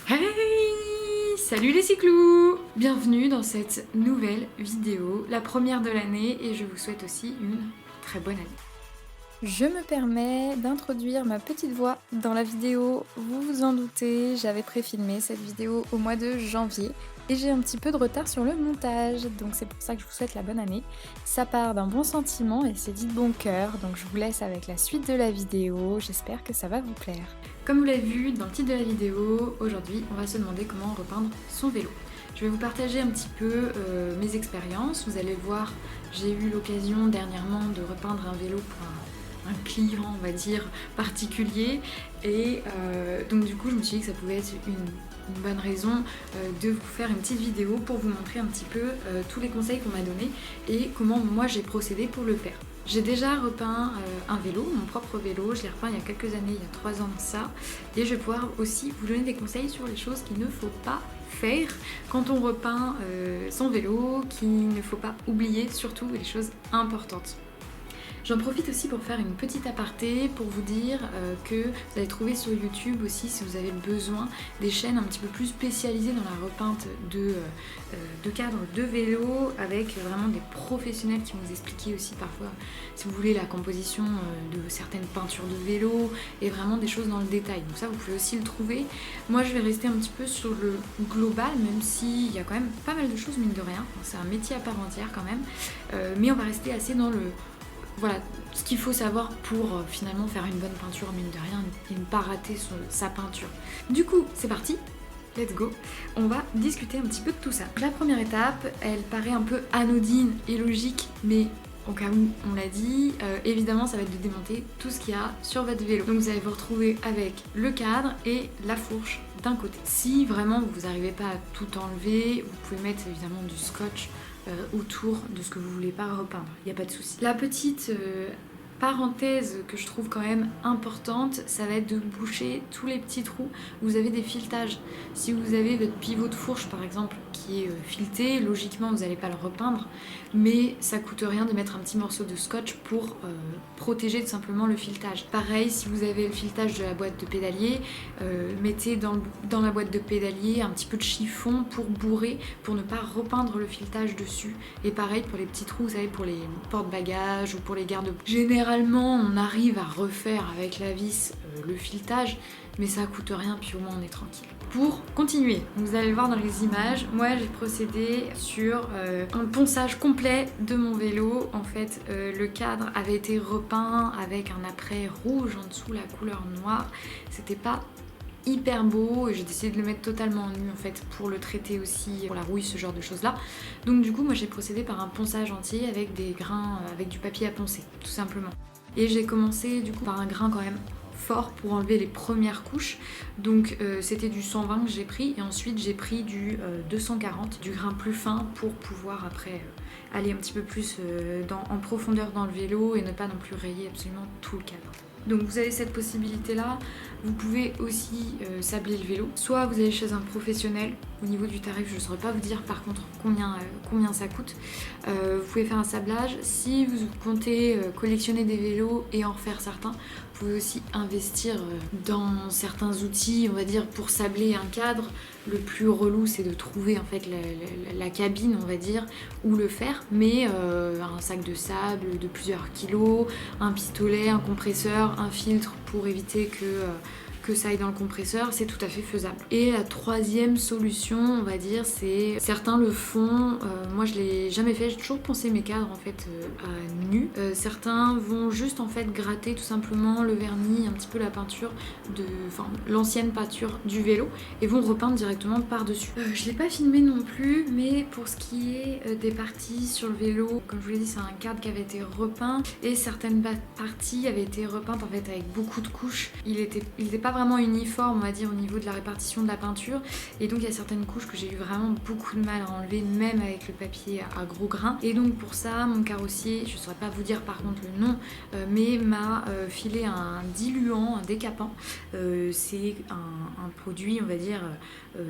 Hey! Salut les cyclous! Bienvenue dans cette nouvelle vidéo, la première de l'année, et je vous souhaite aussi une très bonne année. Je me permets d'introduire ma petite voix dans la vidéo. Vous vous en doutez, j'avais préfilmé cette vidéo au mois de janvier et j'ai un petit peu de retard sur le montage, donc c'est pour ça que je vous souhaite la bonne année. Ça part d'un bon sentiment et c'est dit de bon cœur, donc je vous laisse avec la suite de la vidéo, j'espère que ça va vous plaire. Comme vous l'avez vu dans le titre de la vidéo, aujourd'hui on va se demander comment repeindre son vélo. Je vais vous partager un petit peu mes expériences, vous allez voir, j'ai eu l'occasion dernièrement de repeindre un vélo pour un client, on va dire, particulier. Et donc du coup, je me suis dit que ça pouvait être une bonne raison de vous faire une petite vidéo pour vous montrer un petit peu tous les conseils qu'on m'a donnés et comment moi j'ai procédé pour le faire. J'ai déjà repeint un vélo, mon propre vélo, je l'ai repeint il y a quelques années, il y a 3 ans de ça, et je vais pouvoir aussi vous donner des conseils sur les choses qu'il ne faut pas faire quand on repeint son vélo, qu'il ne faut pas oublier, surtout les choses importantes. J'en profite aussi pour faire une petite aparté pour vous dire que vous allez trouver sur YouTube aussi, si vous avez besoin, des chaînes un petit peu plus spécialisées dans la repeinte de cadres de vélo, avec vraiment des professionnels qui vont vous expliquer aussi parfois, si vous voulez, la composition de certaines peintures de vélo et vraiment des choses dans le détail. Donc ça, vous pouvez aussi le trouver. Moi, je vais rester un petit peu sur le global, même s'il y a quand même pas mal de choses, mine de rien. C'est un métier à part entière quand même, mais on va rester assez dans le... Voilà, ce qu'il faut savoir pour finalement faire une bonne peinture, mine de rien, et ne pas rater sa peinture. Du coup, c'est parti, let's go. On va discuter un petit peu de tout ça. La première étape, elle paraît un peu anodine et logique, mais au cas où on l'a dit, évidemment ça va être de démonter tout ce qu'il y a sur votre vélo. Donc vous allez vous retrouver avec le cadre et la fourche d'un côté. Si vraiment vous n'arrivez pas à tout enlever, vous pouvez mettre évidemment du scotch autour de ce que vous voulez pas repeindre, il n'y a pas de souci. La petite parenthèse que je trouve quand même importante, ça va être de boucher tous les petits trous où vous avez des filetages. Si vous avez votre pivot de fourche par exemple qui est fileté, logiquement vous n'allez pas le repeindre, mais ça coûte rien de mettre un petit morceau de scotch pour protéger tout simplement le filetage. Pareil, si vous avez le filetage de la boîte de pédalier, mettez dans la boîte de pédalier un petit peu de chiffon pour bourrer, pour ne pas repeindre le filetage dessus. Et pareil pour les petits trous, vous savez, pour les porte-bagages ou pour les garde-boue. Généralement, on arrive à refaire avec la vis le filetage, mais ça coûte rien, puis au moins on est tranquille. Pour continuer, vous allez le voir dans les images, moi j'ai procédé sur un ponçage complet de mon vélo. En fait, le cadre avait été repeint avec un après rouge en dessous, la couleur noire. C'était pas hyper beau et j'ai décidé de le mettre totalement nu en fait pour le traiter aussi, pour la rouille, ce genre de choses là. Donc du coup moi j'ai procédé par un ponçage entier avec des grains, avec du papier à poncer tout simplement. Et j'ai commencé du coup par un grain quand même fort pour enlever les premières couches, donc c'était du 120 que j'ai pris et ensuite j'ai pris du 240, du grain plus fin pour pouvoir après aller un petit peu plus en profondeur dans le vélo et ne pas non plus rayer absolument tout le cadre. Donc vous avez cette possibilité là, vous pouvez aussi sabler le vélo, soit vous allez chez un professionnel. Au niveau du tarif, je ne saurais pas vous dire par contre combien ça coûte. Vous pouvez faire un sablage. Si vous comptez collectionner des vélos et en refaire certains, vous pouvez aussi investir dans certains outils, on va dire, pour sabler un cadre. Le plus relou, c'est de trouver en fait la cabine, on va dire, où le faire. Mais un sac de sable de plusieurs kilos, un pistolet, un compresseur, un filtre pour éviter que ça aille dans le compresseur, c'est tout à fait faisable. Et la troisième solution, on va dire, c'est certains le font, moi je l'ai jamais fait, j'ai toujours pensé mes cadres en fait à nu. Certains vont juste en fait gratter tout simplement le vernis, un petit peu la peinture l'ancienne peinture du vélo et vont repeindre directement par-dessus. Je l'ai pas filmé non plus, mais pour ce qui est des parties sur le vélo, comme je vous l'ai dit, c'est un cadre qui avait été repeint et certaines parties avaient été repeintes en fait avec beaucoup de couches. Il était pas vraiment uniforme, on va dire, au niveau de la répartition de la peinture, et donc il y a certaines couches que j'ai eu vraiment beaucoup de mal à enlever, même avec le papier à gros grains. Et donc pour ça, mon carrossier, je ne saurais pas vous dire par contre le nom, mais m'a filé un diluant, un décapant. C'est un produit, on va dire,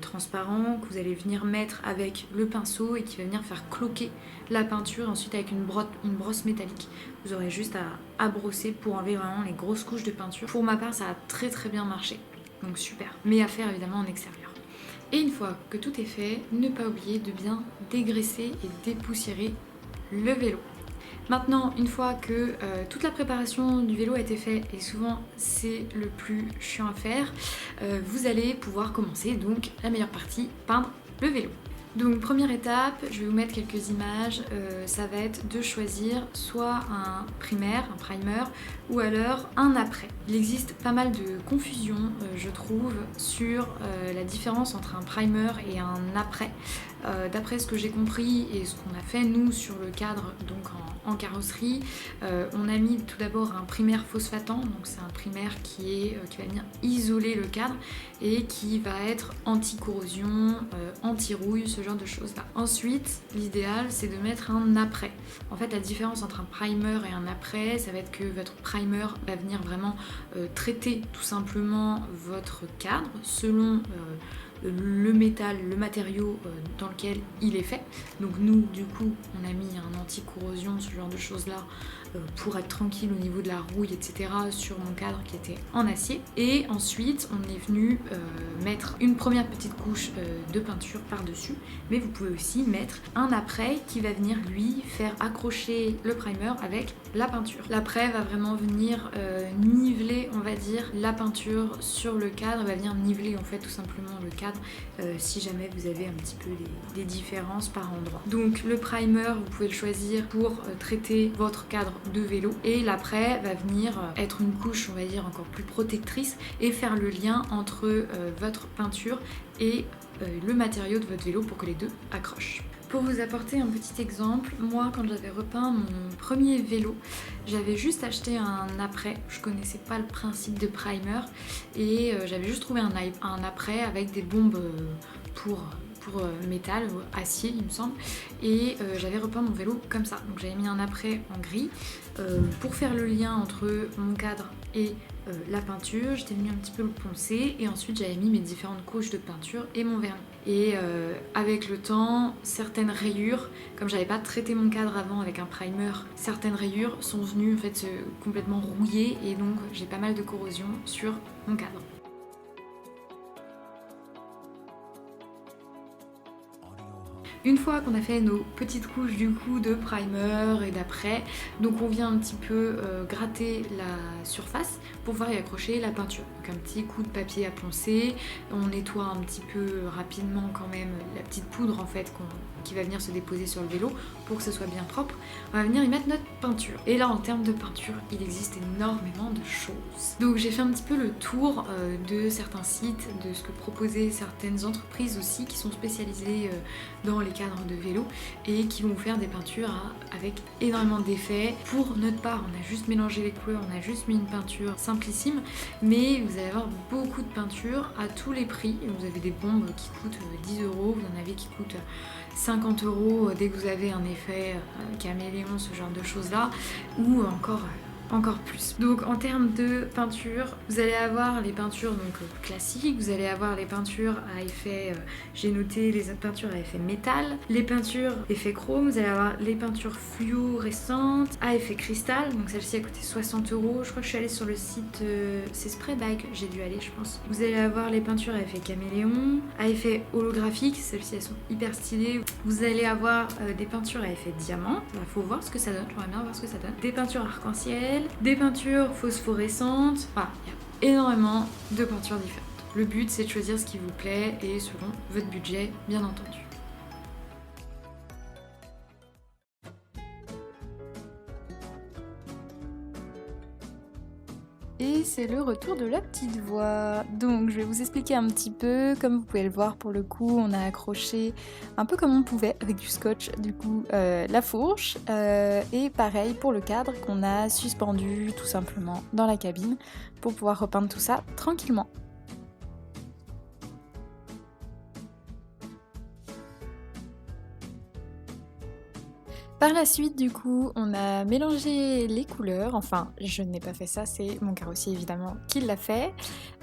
transparent que vous allez venir mettre avec le pinceau et qui va venir faire cloquer la peinture ensuite avec une brosse métallique. Vous aurez juste à brosser pour enlever vraiment les grosses couches de peinture. Pour ma part, ça a très très bien marché, donc super. Mais à faire évidemment en extérieur. Et une fois que tout est fait, ne pas oublier de bien dégraisser et dépoussiérer le vélo. Maintenant, une fois que toute la préparation du vélo a été faite, et souvent c'est le plus chiant à faire, vous allez pouvoir commencer donc la meilleure partie, peindre le vélo. Donc première étape, je vais vous mettre quelques images, ça va être de choisir soit un primaire, un primer, ou alors un après. Il existe pas mal de confusion, je trouve, sur la différence entre un primer et un après. D'après ce que j'ai compris et ce qu'on a fait nous sur le cadre donc en carrosserie, on a mis tout d'abord un primaire phosphatant, donc c'est un primaire qui va venir isoler le cadre et qui va être anti-corrosion, anti-rouille, ce genre de choses là. Ensuite, l'idéal c'est de mettre un après. En fait, la différence entre un primer et un après, ça va être que votre primer va venir vraiment traiter tout simplement votre cadre selon le métal, le matériau dans lequel il est fait. Donc nous, du coup, on a mis un anti-corrosion, ce genre de choses-là, pour être tranquille au niveau de la rouille, etc. sur mon cadre qui était en acier. Et ensuite, on est venu mettre une première petite couche de peinture par-dessus, mais vous pouvez aussi mettre un après qui va venir, lui, faire accrocher le primer avec la peinture. L'après va vraiment venir niveler, on va dire, la peinture sur le cadre, va venir niveler en fait tout simplement le cadre si jamais vous avez un petit peu des différences par endroit. Donc le primer, vous pouvez le choisir pour traiter votre cadre de vélo, et l'après va venir être une couche, on va dire, encore plus protectrice et faire le lien entre votre peinture et le matériau de votre vélo pour que les deux accrochent. Pour vous apporter un petit exemple, moi quand j'avais repeint mon premier vélo, j'avais juste acheté un après, je connaissais pas le principe de primer et j'avais juste trouvé un après avec des bombes pour métal ou acier il me semble, et j'avais repeint mon vélo comme ça. Donc j'avais mis un après en gris pour faire le lien entre mon cadre et la peinture. J'étais venue un petit peu le poncer et ensuite j'avais mis mes différentes couches de peinture et mon vernis. Et avec le temps, certaines rayures, comme j'avais pas traité mon cadre avant avec un primer, certaines rayures sont venues en fait complètement rouiller et donc j'ai pas mal de corrosion sur mon cadre. Une fois qu'on a fait nos petites couches du coup de primer et d'après, donc on vient un petit peu gratter la surface pour pouvoir y accrocher la peinture. Donc un petit coup de papier à poncer, on nettoie un petit peu rapidement quand même la petite poudre en fait qui va venir se déposer sur le vélo pour que ce soit bien propre. On va venir y mettre notre peinture. Et là en termes de peinture, il existe énormément de choses. Donc j'ai fait un petit peu le tour de certains sites, de ce que proposaient certaines entreprises aussi qui sont spécialisées dans les cadres de vélo et qui vont vous faire des peintures avec énormément d'effets. Pour notre part, on a juste mélangé les couleurs, on a juste mis une peinture simplissime, mais vous allez avoir beaucoup de peintures à tous les prix. Vous avez des bombes qui coûtent 10 €, vous en avez qui coûtent 50 € dès que vous avez un effet caméléon, ce genre de choses là, ou encore plus. Donc en termes de peinture, vous allez avoir les peintures donc classiques, vous allez avoir les peintures à effet, j'ai noté les peintures à effet métal, les peintures effet chrome, vous allez avoir les peintures fluorescentes à effet cristal, donc celle-ci a coûté 60 €, je crois que je suis allée sur le site, c'est Spraybag, j'ai dû aller je pense. Vous allez avoir les peintures à effet caméléon, à effet holographique, celles-ci elles sont hyper stylées. Vous allez avoir des peintures à effet diamant, il faut voir ce que ça donne, j'aimerais bien voir ce que ça donne. Des peintures arc-en-ciel, des peintures phosphorescentes, voilà, il y a énormément de peintures différentes. Le but c'est de choisir ce qui vous plaît et selon votre budget bien entendu. Et c'est le retour de la petite voix. Donc je vais vous expliquer un petit peu. Comme vous pouvez le voir, pour le coup, on a accroché un peu comme on pouvait avec du scotch, du coup, la fourche. Et pareil pour le cadre qu'on a suspendu tout simplement dans la cabine pour pouvoir repeindre tout ça tranquillement. Par la suite, du coup, on a mélangé les couleurs. Enfin, je n'ai pas fait ça, c'est mon carrossier évidemment qui l'a fait.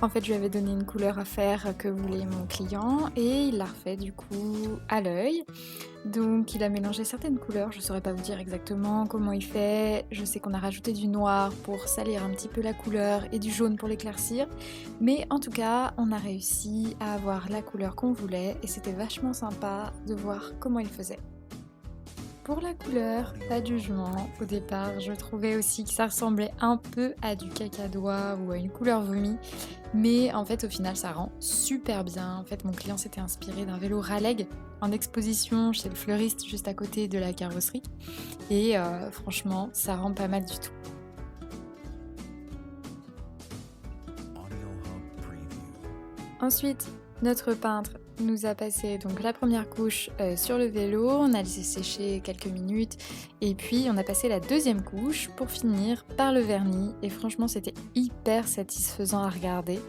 En fait, je lui avais donné une couleur à faire que voulait mon client et il l'a refait du coup à l'œil. Donc, il a mélangé certaines couleurs. Je ne saurais pas vous dire exactement comment il fait. Je sais qu'on a rajouté du noir pour salir un petit peu la couleur et du jaune pour l'éclaircir. Mais en tout cas, on a réussi à avoir la couleur qu'on voulait et c'était vachement sympa de voir comment il faisait. Pour la couleur, pas de jugement. Au départ, je trouvais aussi que ça ressemblait un peu à du cacadois ou à une couleur vomi. Mais en fait, au final, ça rend super bien. En fait, mon client s'était inspiré d'un vélo Raleigh en exposition chez le fleuriste juste à côté de la carrosserie. Et franchement, ça rend pas mal du tout. Ensuite, notre peintre nous a passé donc la première couche sur le vélo, on a laissé sécher quelques minutes et puis on a passé la deuxième couche pour finir par le vernis et franchement c'était hyper satisfaisant à regarder.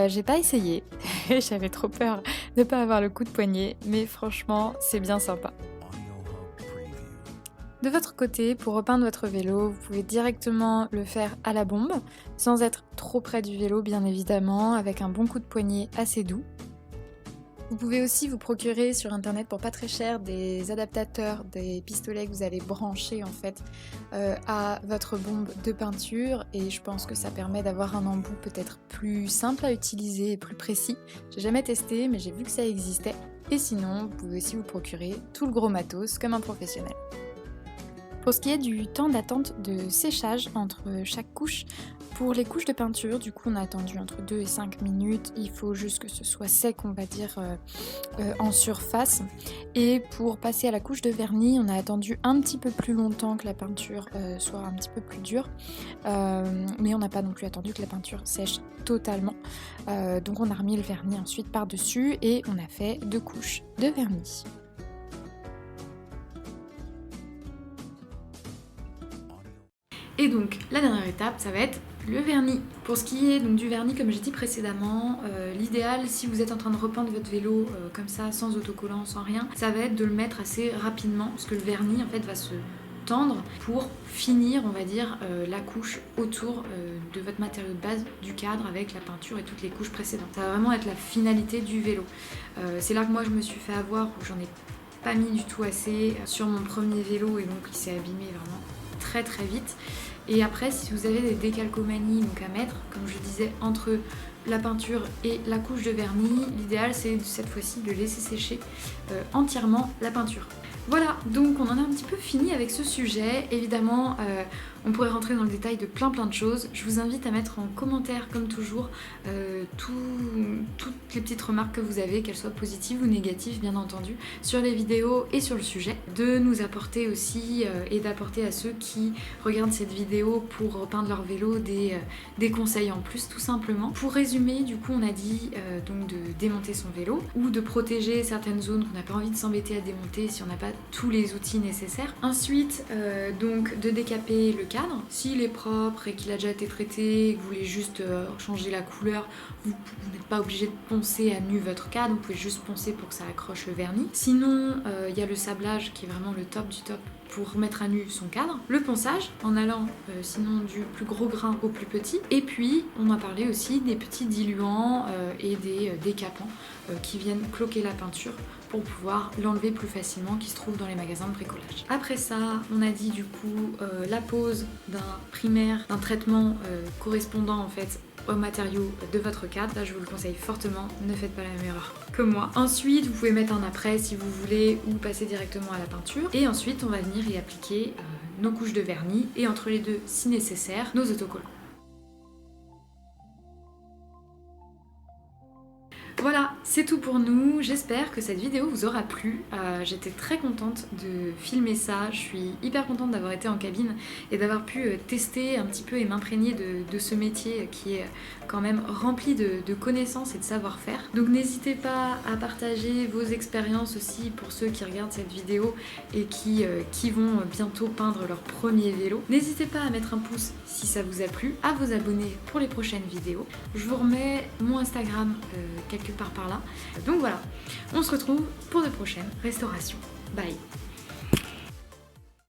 J'ai pas essayé, j'avais trop peur de pas avoir le coup de poignet mais franchement c'est bien sympa. De votre côté, pour repeindre votre vélo, vous pouvez directement le faire à la bombe, sans être trop près du vélo bien évidemment, avec un bon coup de poignet assez doux. Vous pouvez aussi vous procurer sur internet pour pas très cher des adaptateurs, des pistolets que vous allez brancher en fait à votre bombe de peinture et je pense que ça permet d'avoir un embout peut-être plus simple à utiliser et plus précis. J'ai jamais testé mais j'ai vu que ça existait et sinon vous pouvez aussi vous procurer tout le gros matos comme un professionnel. Pour ce qui est du temps d'attente de séchage entre chaque couche, pour les couches de peinture, du coup on a attendu entre 2 et 5 minutes, il faut juste que ce soit sec on va dire en surface. Et pour passer à la couche de vernis, on a attendu un petit peu plus longtemps que la peinture soit un petit peu plus dure. Mais on n'a pas non plus attendu que la peinture sèche totalement. Donc on a remis le vernis ensuite par-dessus et on a fait 2 couches de vernis. Et donc la dernière étape, ça va être le vernis. Pour ce qui est donc du vernis, comme j'ai dit précédemment, l'idéal si vous êtes en train de repeindre votre vélo comme ça, sans autocollant, sans rien, ça va être de le mettre assez rapidement, parce que le vernis en fait va se tendre pour finir, on va dire, la couche autour de votre matériau de base, du cadre avec la peinture et toutes les couches précédentes. Ça va vraiment être la finalité du vélo. C'est là que moi je me suis fait avoir, où j'en ai pas mis du tout assez sur mon premier vélo et donc il s'est abîmé vraiment très très vite. Et après, si vous avez des décalcomanies donc à mettre, comme je disais, entre la peinture et la couche de vernis, l'idéal c'est cette fois-ci de laisser sécher entièrement la peinture. Voilà, donc on en a un petit peu fini avec ce sujet. Évidemment, on pourrait rentrer dans le détail de plein de choses. Je vous invite à mettre en commentaire, comme toujours, toutes les petites remarques que vous avez, qu'elles soient positives ou négatives, bien entendu, sur les vidéos et sur le sujet. De nous apporter aussi, et d'apporter à ceux qui regardent cette vidéo pour repeindre leur vélo des conseils en plus, tout simplement. Pour résumer, du coup, on a dit donc de démonter son vélo ou de protéger certaines zones qu'on n'a pas envie de s'embêter à démonter si on n'a pas tous les outils nécessaires. Ensuite, donc de décaper le cadre. S'il est propre et qu'il a déjà été traité et que vous voulez juste changer la couleur, vous n'êtes pas obligé de poncer à nu votre cadre, vous pouvez juste poncer pour que ça accroche le vernis. Sinon, il y a le sablage qui est vraiment le top du top pour mettre à nu son cadre. Le ponçage, en allant sinon du plus gros grain au plus petit. Et puis, on a parlé aussi des petits diluants et des décapants qui viennent cloquer la peinture pour pouvoir l'enlever plus facilement, qui se trouve dans les magasins de bricolage. Après ça, on a dit du coup la pose d'un primaire, d'un traitement correspondant en fait aux matériaux de votre cadre. Là, je vous le conseille fortement, ne faites pas la même erreur que moi. Ensuite, vous pouvez mettre un après si vous voulez ou passer directement à la peinture. Et ensuite, on va venir y appliquer nos couches de vernis et entre les deux, si nécessaire, nos autocollants. Voilà, c'est tout pour nous. J'espère que cette vidéo vous aura plu. J'étais très contente de filmer ça. Je suis hyper contente d'avoir été en cabine et d'avoir pu tester un petit peu et m'imprégner de ce métier qui est quand même rempli de connaissances et de savoir-faire. Donc n'hésitez pas à partager vos expériences aussi pour ceux qui regardent cette vidéo et qui vont bientôt peindre leur premier vélo. N'hésitez pas à mettre un pouce si ça vous a plu, à vous abonner pour les prochaines vidéos. Je vous remets mon Instagram quelque part par là. Donc voilà, on se retrouve pour de prochaines restaurations. Bye!